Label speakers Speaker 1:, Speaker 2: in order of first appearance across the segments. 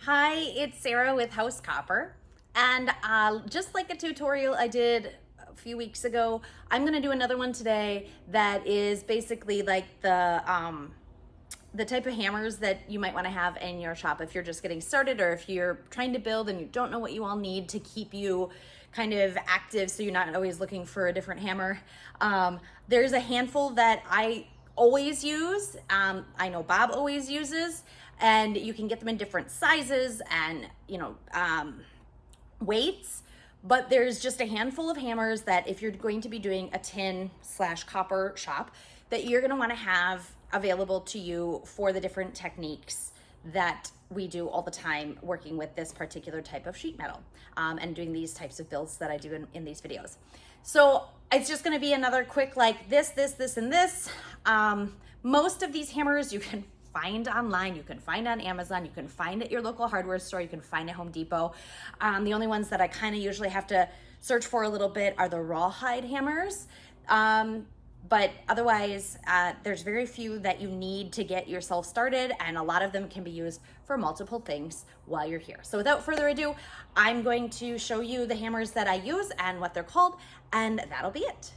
Speaker 1: Hi, it's Sarah with House Copper, and just like a tutorial I did a few weeks ago, I'm gonna do another one today that is basically like the type of hammers that you might want to have in your shop if you're just getting started, or if you're trying to build and you don't know what you all need to keep you kind of active so you're not always looking for a different hammer. There's a handful that I always use. I know Bob always uses, and you can get them in different sizes and weights. But there's just a handful of hammers that if you're going to be doing a tin/copper shop, that you're going to want to have available to you for the different techniques that we do all the time working with this particular type of sheet metal, and doing these types of builds that I do in these videos. So it's just going to be another quick like this, and this. Most of these hammers you can find online, you can find on Amazon, you can find at your local hardware store, you can find at Home Depot. The only ones that I kind of usually have to search for a little bit are the Rawhide hammers. But otherwise, there's very few that you need to get yourself started, and a lot of them can be used for multiple things while you're here. So without further ado, I'm going to show you the hammers that I use and what they're called, and that'll be it.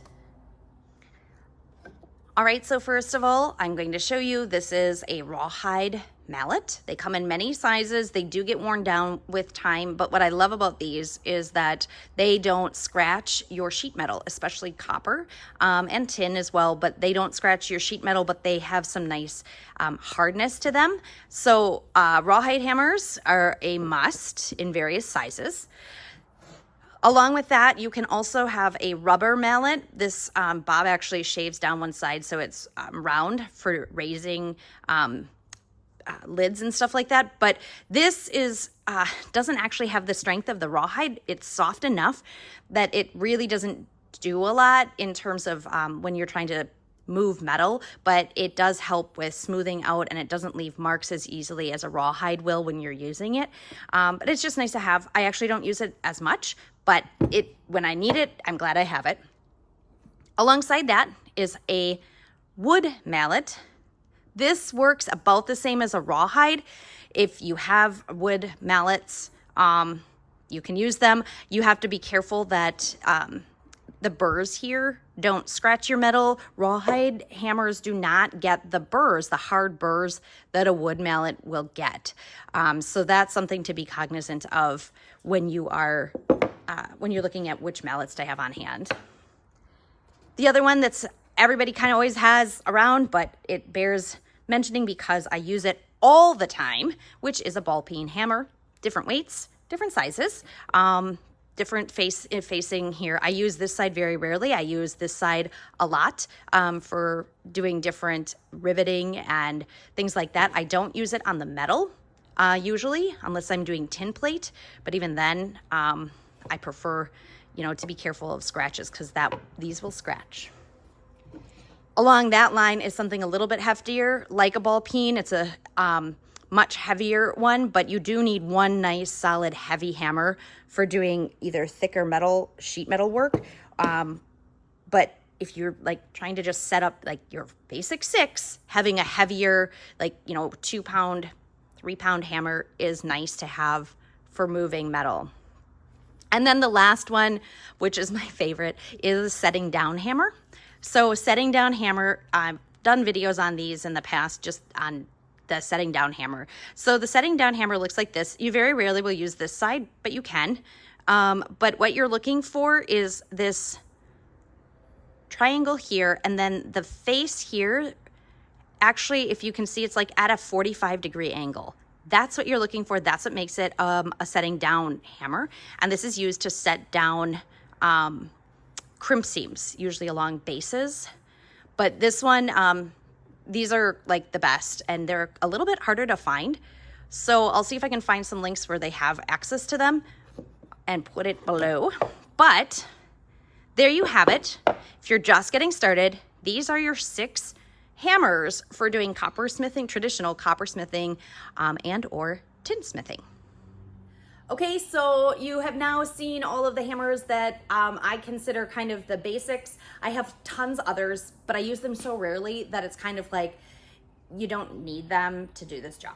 Speaker 1: All right, so first of all, I'm going to show you, this is a Rawhide mallet. They come in many sizes. They do get worn down with time, but what I love about these is that they don't scratch your sheet metal, especially copper, and tin as well, but they don't scratch your sheet metal, but they have some nice hardness to them. So Rawhide hammers are a must in various sizes. Along with that, you can also have a rubber mallet. This Bob actually shaves down one side so it's round for raising lids and stuff like that. But this is doesn't actually have the strength of the Rawhide. It's soft enough that it really doesn't do a lot in terms of when you're trying to move metal, but it does help with smoothing out, and it doesn't leave marks as easily as a Rawhide will when you're using it. But it's just nice to have. I actually don't use it as much, but when I need it, I'm glad I have it. Alongside that is a wood mallet. This works about the same as a Rawhide. If you have wood mallets, you can use them. You have to be careful that the burrs here don't scratch your metal. Rawhide hammers do not get the burrs, the hard burrs that a wood mallet will get. So that's something to be cognizant of when you are when you're looking at which mallets to have on hand. The other one that's everybody kind of always has around, but it bears mentioning because I use it all the time, which is a ball peen hammer. Different weights, different sizes, different facing here. I use this side very rarely. I use this side a lot for doing different riveting and things like that. I don't use it on the metal usually, unless I'm doing tin plate. But even then, I prefer, to be careful of scratches because these will scratch. Along that line is something a little bit heftier, like a ball peen. It's a much heavier one, but you do need one nice solid heavy hammer for doing either thicker metal, sheet metal work. But if you're like trying to just set up like your basic 6, having a heavier, 2-pound, 3-pound hammer is nice to have for moving metal. And then the last one, which is my favorite, is a setting down hammer. So setting down hammer, I've done videos on these in the past, just on the setting down hammer. So the setting down hammer looks like this. You very rarely will use this side, but you can. But what you're looking for is this triangle here, and then the face here, actually, if you can see, it's like at a 45-degree angle. That's what you're looking for. That's what makes it a setting down hammer. And this is used to set down crimp seams, usually along bases. But this one, these are like the best, and they're a little bit harder to find. So I'll see if I can find some links where they have access to them and put it below. But there you have it. If you're just getting started, these are your 6 hammers for doing coppersmithing, traditional coppersmithing, and or tinsmithing. Okay, so you have now seen all of the hammers that I consider kind of the basics. I have tons others, but I use them so rarely that it's kind of like you don't need them to do this job.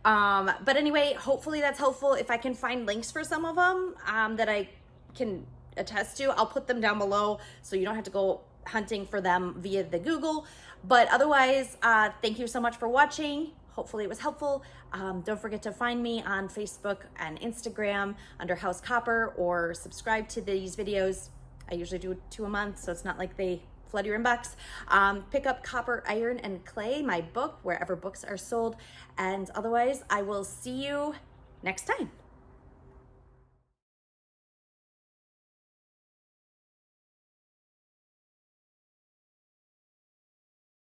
Speaker 1: But anyway, hopefully that's helpful. If I can find links for some of them that I can attest to, I'll put them down below so you don't have to go hunting for them via the Google. But otherwise, thank you so much for watching. Hopefully it was helpful. Don't forget to find me on Facebook and Instagram under House Copper, or subscribe to these videos. I usually do 2 a month, so it's not like they flood your inbox. Pick up Copper, Iron, and Clay, my book, wherever books are sold. And otherwise, I will see you next time.